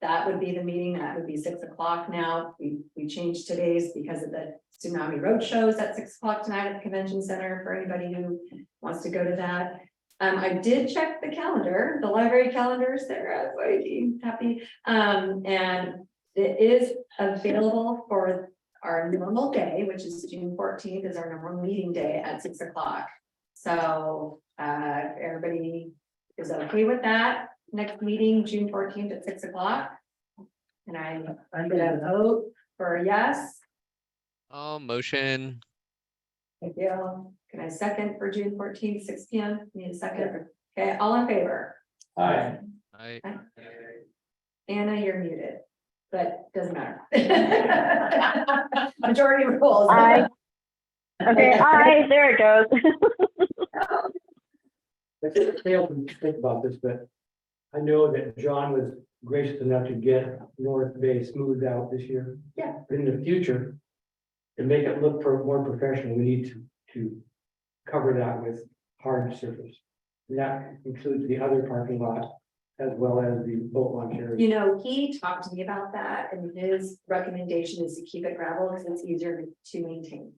That would be the meeting. That would be 6 o'clock now. We changed today's because of the Tsunami Road shows at 6 o'clock tonight at the convention center for anybody who wants to go to that. I did check the calendar, the library calendars there, happy. And it is available for our normal day, which is June 14th is our normal meeting day at 6 o'clock. So, if everybody is okay with that, next meeting, June 14th at 6 o'clock. And I'm gonna vote for yes. Oh, motion. Thank you. Can I second for June 14th, 6 p.m.? Need a second? Okay, all in favor? Aye. I, Anna, you're muted, but doesn't matter. Majority rules. Aye. Okay, aye, there it goes. I just failed to think about this, but I know that John was gracious enough to get North Bay smoothed out this year. Yeah. In the future, to make it look more professional, we need to cover that with hard surface. And that includes the other parking lot as well as the boat launch area. You know, he talked to me about that and his recommendation is to keep it gravel because it's easier to maintain.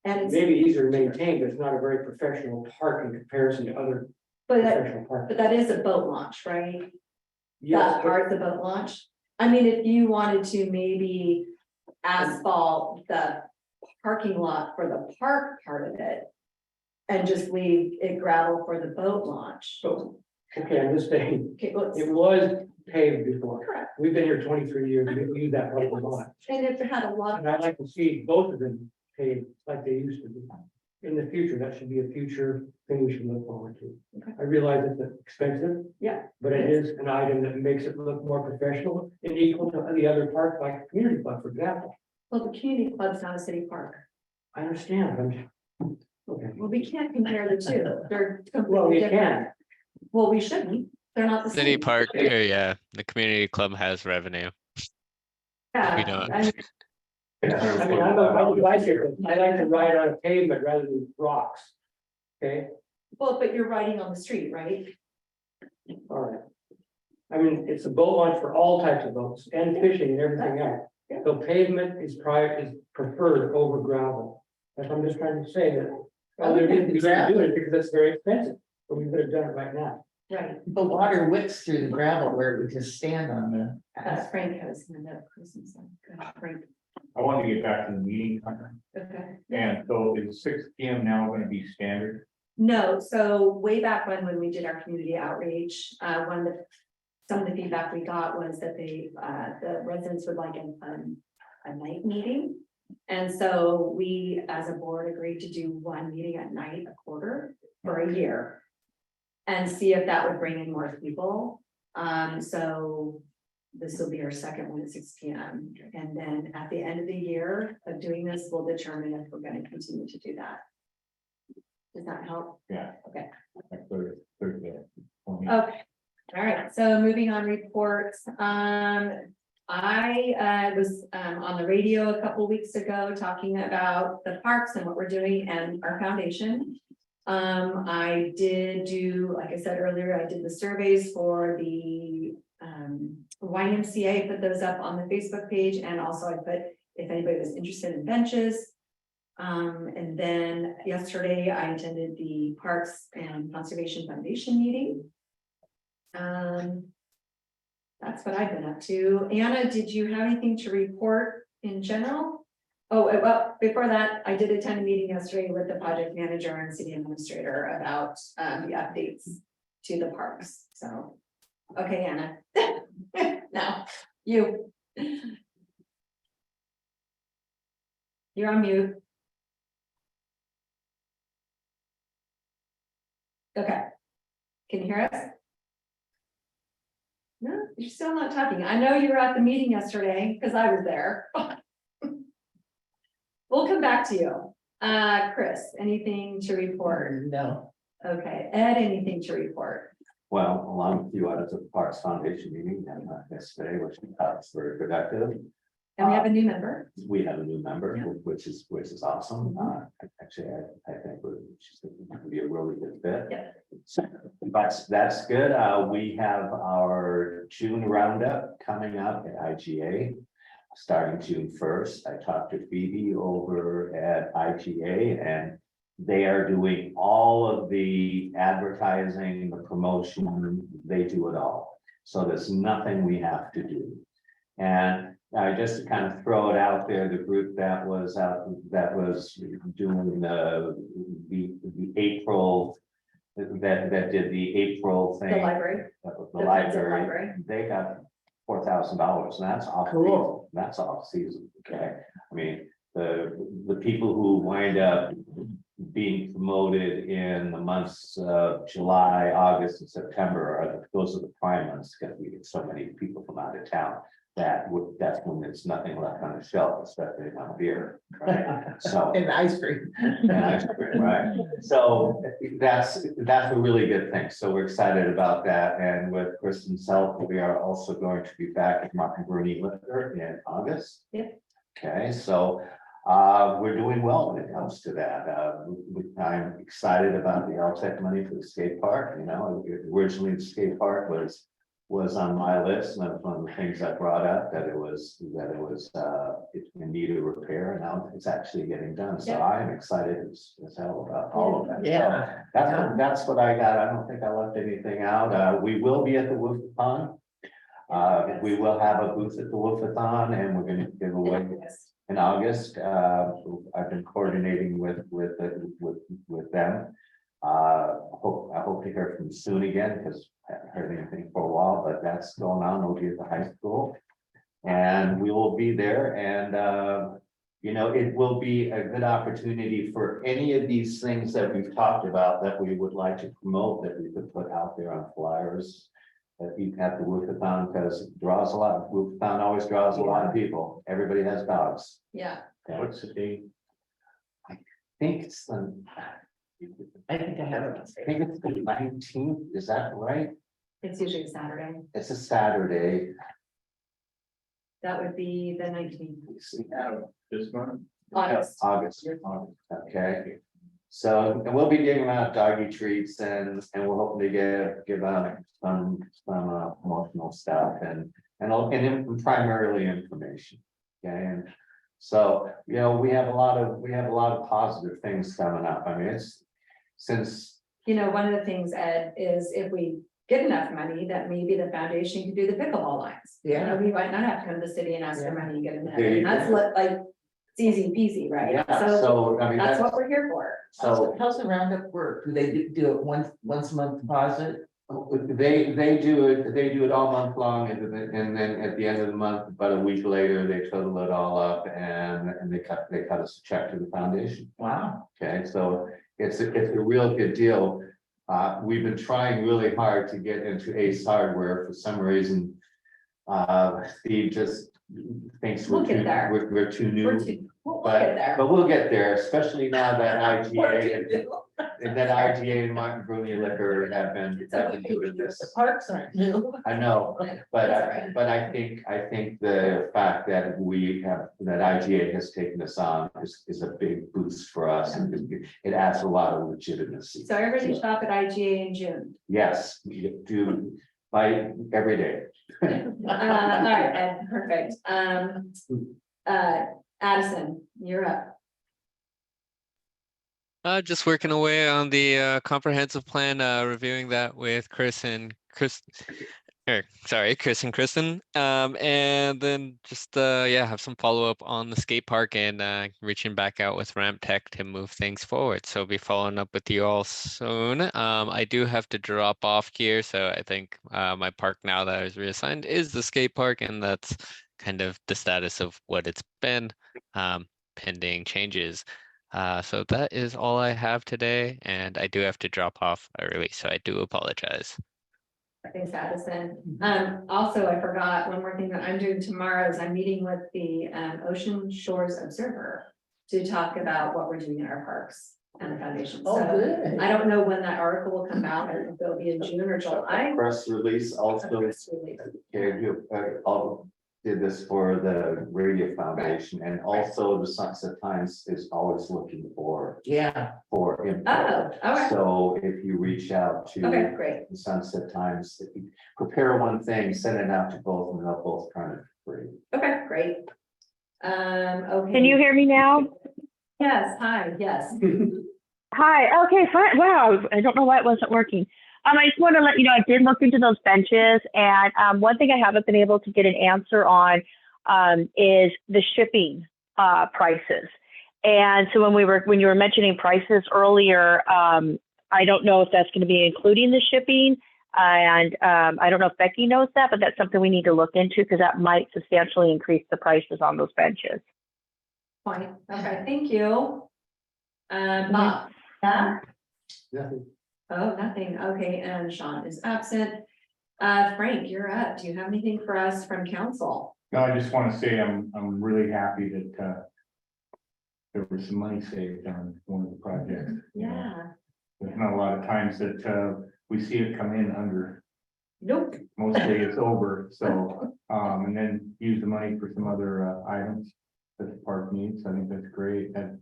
And it's, Maybe easier to maintain, but it's not a very professional park in comparison to other but professional parks. that is a boat launch, right? Yes, That part's a boat launch. I mean, if you wanted to maybe asphalt the parking lot for the park part of it. And just leave it gravel for the boat launch. so, okay, I'm just saying, Okay, let's, it was paved before. correct. We've been here 23 years, we've used that parking lot. And if it had a lot, And I'd like to see both of them paved like they used to be. In the future, that should be a future thing we should look forward to. Okay. I realize it's expensive. Yeah. But it is an item that makes it look more professional and equal to the other parks like Community Club, for example. well, the community club's not a city park. I understand, okay. Well, we can't compare the two. They're Well, completely we different. can. Well, we shouldn't. They're not the same. city park, or yeah, the community club has revenue. Yeah, we don't. I mean, I mean, I'm a bicycle. I like to ride on a pavement rather than rocks. Okay, well, but you're riding on the street, right? all right. I mean, it's a boat launch for all types of boats and fishing and everything else. Yeah. So pavement is preferred over gravel. That's what I'm just trying to say that. Other than we don't do it because it's very expensive, but we could have done it right now. Right. The water whips through the gravel where it would just stand on the. That's Frank has in the Christmas. Frank, I want to get back to the meeting time, okay. and so is 6 p.m. now going to be standard? No, so way back when we did our community outreach, some of the feedback we got was that the residents would like a night meeting. And so we, as a board, agreed to do one meeting at night, a quarter for a year. And see if that would bring in more people. So this will be our second one at 6 p.m. And then at the end of the year of doing this, we'll determine if we're going to continue to do that. Does that help? Yeah. Okay. Like Thursday. Okay, all right, so moving on reports, I was on the radio a couple weeks ago talking about the parks and what we're doing and our foundation. I did do, like I said earlier, I did the surveys for the YMCA, put those up on the Facebook page, and also I put if anybody was interested in benches. And then yesterday I attended the Parks and Conservation Foundation meeting. That's what I've been up to. Anna, did you have anything to report in general? Oh, well, before that, I did attend a meeting yesterday with the project manager and city administrator about the updates to the parks, so. Okay, Anna. Now, you. You're on mute. Okay. Can you hear us? No, you're still not talking. I know you were at the meeting yesterday, because I was there. We'll come back to you. Chris, anything to report? No, Okay, Ed, anything to report? Well, along with you, I was at the Parks Foundation meeting yesterday, which was very productive. And we have a new member. We have a new member, which is awesome. Actually, I think she's going to be a really good fit. Yeah. So that's good. We have our June roundup coming up at IGA, starting June 1st. I talked to Phoebe over at IGA, and they are doing all of the advertising, the promotion, they do it all. So there's nothing we have to do. And just to kind of throw it out there, the group that was doing the April, that did the April thing. The library. The Friends of library, they got $4,000, and that's off. Cool. That's off season, okay? I mean, the people who wind up being promoted in the months of July, August, and September those are the prime months, because we get so many people from out of town. That's when there's nothing left on the shelf, especially on beer, right? So. and ice cream. Right, so that's a really good thing, so we're excited about that, and with Kristen's help, we are also going to be back at Martin Bruni Liquor in August. Yep. Okay, so we're doing well when it comes to that. I'm excited about the LTEC money for the skate park. You know, originally the skate park was on my list, and that was one of the things I brought up, that it was in need of repair, and now it's actually getting done. So Yeah. I am excited as hell about all of that. Yeah. So that's what I got. I don't think I left anything out. We will be at the Woofathon. We will have a booth at the Woofathon, and we're going to give away in August. I've been coordinating with them. I hope to hear from soon again, because I haven't heard anything for a while, but that's going on. We'll be at the high school. And we will be there, and it will be a good opportunity for any of these things that we've talked about that we would like to promote, that we could put out there on flyers. That you have the Woofathon, because it draws a lot. Woofathon always draws a lot of people. Everybody has dogs. Yeah, Okay? What's the date? I think it's I think I have it. the 19th, is that right? it's usually a Saturday. It's a Saturday. That would be the 19th. This month? August. August, okay. So, and we'll be giving out doggy treats, and we're hoping to give out some promotional stuff and primarily information. Okay, and so, we have a lot of positive things coming up. I mean, it's since. One of the things, Ed, is if we get enough money, that maybe the foundation can do the pickleball lines. Yeah. We might not have to come to the city and ask for money and get it. There you And that's go. like, it's easy peasy, right? Yeah, So so, I mean, that's what we're here for. so. How's the roundup work? Do they do it once a month deposit? They do it all month long, and then at the end of the month, about a week later, they total it all up, and they cut us a check to the foundation. Wow. Okay, so it's a real good deal. We've been trying really hard to get into Ace Hardware. For some reason, Steve just thinks We'll get there. we're too new. We'll get there. But we'll get there, especially now that What do IGA you do? and that IGA and Martin Bruni Liquor have been doing this. The parks aren't new. I know, but That's all I think the fact that IGA has taken us on is a big boost for us, and it adds a lot of legitimacy. So everybody shop at IGA in June. Yes, you do by every day. All right, Ed, perfect. Addison, you're up. Just working away on the comprehensive plan, reviewing that with Chris and Chris, Chris and Kristen. And then just yeah, have some follow up on the skate park and reaching back out with Ramp Tech to move things forward. So be following up with you all soon. I do have to drop off here, so I think my park now that I was reassigned is the skate park, and that's kind of the status of what it's been, pending changes. So that is all I have today, and I do have to drop off early, so I do apologize. Thanks, Addison. Also, I forgot one more thing that I'm doing tomorrow is I'm meeting with the Ocean Shores Observer to talk about what we're doing in our parks and the foundation. Oh, So good. I don't know when that article will come out, I don't know if it'll be in June or July. Press release also. Press release. Did this for the Radio Foundation, and also the Sunset Times is always looking for Yeah, input. Oh, okay. So if you reach out to Okay, great. the Sunset Times, if you prepare one thing, send it out to both, and they'll both kind of free. Okay, great. Okay. Can you hear me now? Yes, hi, yes. Hi. Okay, fine. Wow. I don't know why it wasn't working. I just want to let you know I did look into those benches, and one thing I haven't been able to get an answer on is the shipping prices. And so when you were mentioning prices earlier, I don't know if that's going to be including the shipping, and I don't know if Becky knows that, but that's something we need to look into because that might substantially increase the prices on those benches. Fine, okay, thank you. Bob? Nothing. Oh, nothing, okay, and Sean is absent. Frank, you're up, do you have anything for us from council? No, I just want to say I'm really happy that there was some money saved on one of the projects. you know. Yeah, There's not a lot of times that we see it come in under, nope, mostly it's over, so, and then use the money for some other items that the park needs. I think that's great. That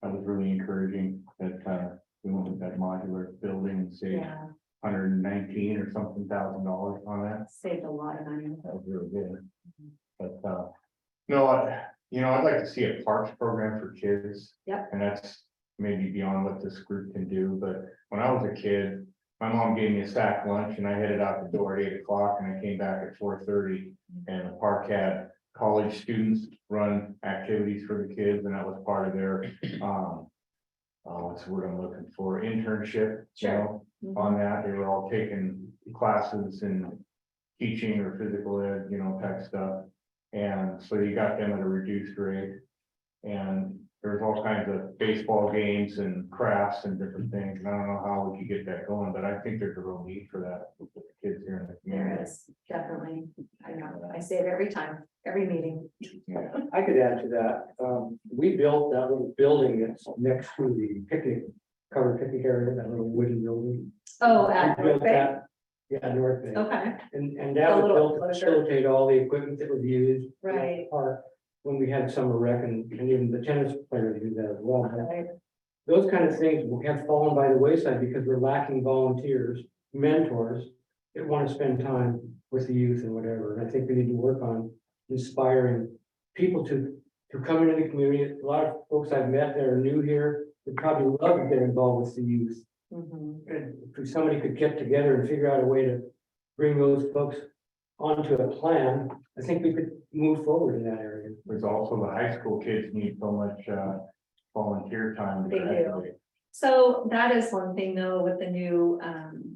was really encouraging that we went with that modular building and saved yeah, $119 or something thousand on that. saved a lot of money. That was really good. But, no, I'd like to see a parks program for kids. Yep. And that's maybe beyond what this group can do, but when I was a kid, my mom gave me a sack lunch and I headed out the door at 8 o'clock and I came back at 4:30. And the park had college students run activities for the kids, and that was part of their, what's the word I'm looking for, internship, you know, on that. They were all taking classes in teaching or physical ed, type stuff. And so you got them at a reduced rate. And there's all kinds of baseball games and crafts and different things. And I don't know how we could get that going, but I think there's a real need for that with the kids here in the There community. is, definitely, I know, I say it every time, every meeting. Yeah. I could add to that. We built that little building that's next to the picnic, covered picnic area, that little wooden building. Oh, We at built North Bay, that. Yeah, North Bay. okay, And The that was little built to enclosure. facilitate all the equipment that was used. in the Right. Park, when we had summer rec and even the tennis players use that as well. But right, those kind of things have fallen by the wayside because we're lacking volunteers, mentors that want to spend time with the youth and whatever. And I think we need to work on inspiring people to come into the community. A lot of folks I've met that are new here would probably love to get involved with the youth. mhm, And if somebody could get together and figure out a way to bring those folks onto a plan, I think we could move forward in that area. There's also the high school kids need so much volunteer time to They do. graduate. So that is one thing though, with the new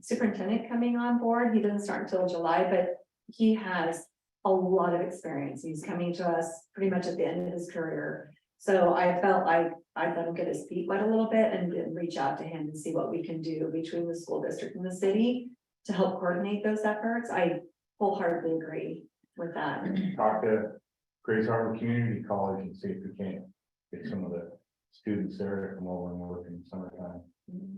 superintendent coming on board, he doesn't start until July, but he has a lot of experience. He's coming to us pretty much at the end of his career. So I felt like I'd let him get his feet wet a little bit and then reach out to him and see what we can do between the school district and the city to help coordinate those efforts. I wholeheartedly agree with that. Talk to Grace Harbor Community College and see if we can't get some of the students there to come over and work in the summertime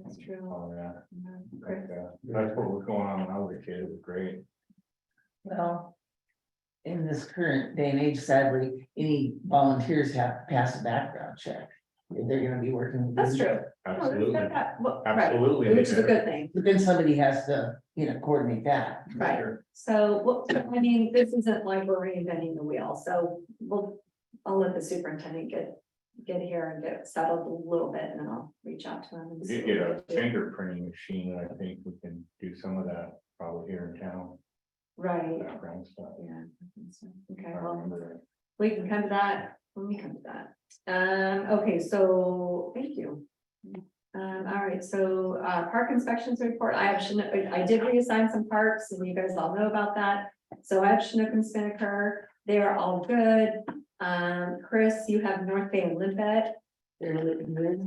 That's true. on that. Mhm, great. That's what was going on when I was a kid. It was great. well, in this current day and age, sadly, any volunteers have to pass a background check. If they're gonna be working. with That's youth. true. Absolutely, Right, absolutely. which is a good thing. But then somebody has to, coordinate that. Right. So, well, I mean, this isn't like we're reinventing the wheel, so I'll let the superintendent get here and get settled a little bit, and then I'll reach out to him. and We see did get what a we can do. fingerprinting machine, and I think we can do some of that probably here in town, Right, that kind of stuff. yeah. I think so. I Okay, well, remember that. we can come to that when we come to that. Okay, so, thank you. All right, so, park inspections report, I did reassign some parks, and you guys all know about that. So I have Chinook and Spinnaker, they are all good. Chris, you have North Bay and Limpet, They're looking good.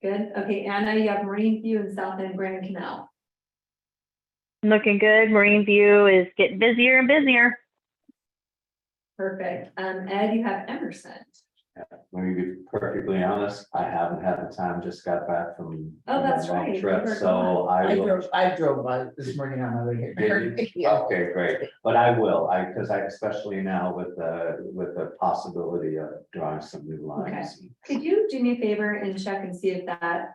good, okay, Anna, you have Marine View and South End Grand Canal. Looking good. Marine View is getting busier and busier. Perfect, Ed, you have Emerson. Let me be perfectly honest, I haven't had the time, just got back from. Oh, that's a long right, you Trip, were so I drove by this morning on my way here. Did you? Yeah. Okay, great, but I will, because I, especially now with the possibility of drawing some new lines. Could you do me a favor and check and see if that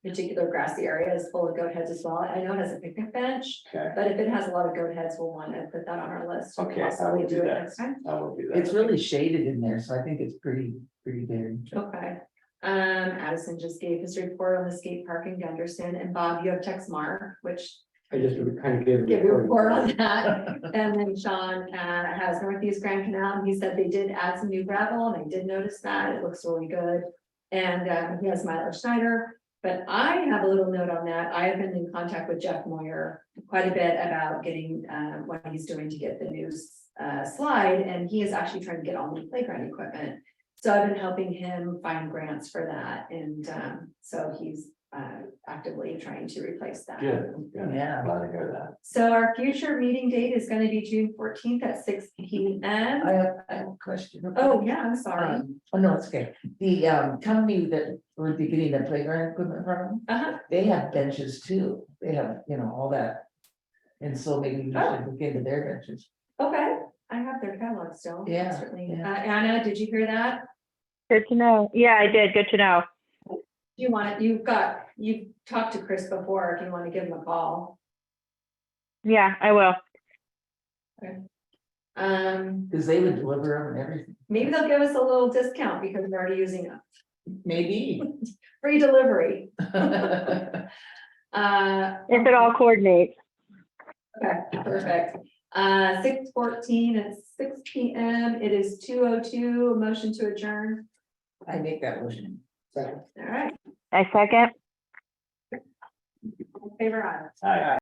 particular grassy area is full of goat heads as well? I know it has a picnic bench, Okay, but if it has a lot of goat heads, we'll want to put that on our list. Okay, I Possibly will do it that. next time. I will do that. It's really shaded in there, so I think it's pretty good. Okay, Addison just gave his report on the skate park in Gunderson, and Bob, you have Texmar, which I just kind of gave. give you a report on that. And then Sean has Northeast Grand Canal, and he said they did add some new gravel, and I did notice that, it looks really good. And he has Myler Schneider, but I have a little note on that, I have been in contact with Jeff Moyer quite a bit about getting what he's doing to get the new slide, and he is actually trying to get all new playground equipment. So I've been helping him find grants for that, and so he's actively trying to replace that. Good, good. Yeah. Glad to hear that. So our future meeting date is gonna be June 14th at 6 p.m. I have a question. Oh, yeah, I'm sorry. Oh, no, it's okay. The company that we're getting the playground equipment from, Uh-huh. they have benches too. They have, all that. And so maybe we should look into their benches. Okay, I have their catalog still. Yeah, Certainly. yeah. Anna, did you hear that? Good to know. Yeah, I did. Good to know. You want, you've talked to Chris before, if you want to give him a call. Yeah, I will. Because they would deliver them and everything. Maybe they'll give us a little discount because we're already using them. Maybe. Free delivery. If it all coordinates. Okay, perfect. 6:14 at 6 p.m. It is 2:02. Motion to adjourn. I make that motion. Second. All right. I second. Favor aye. Hi.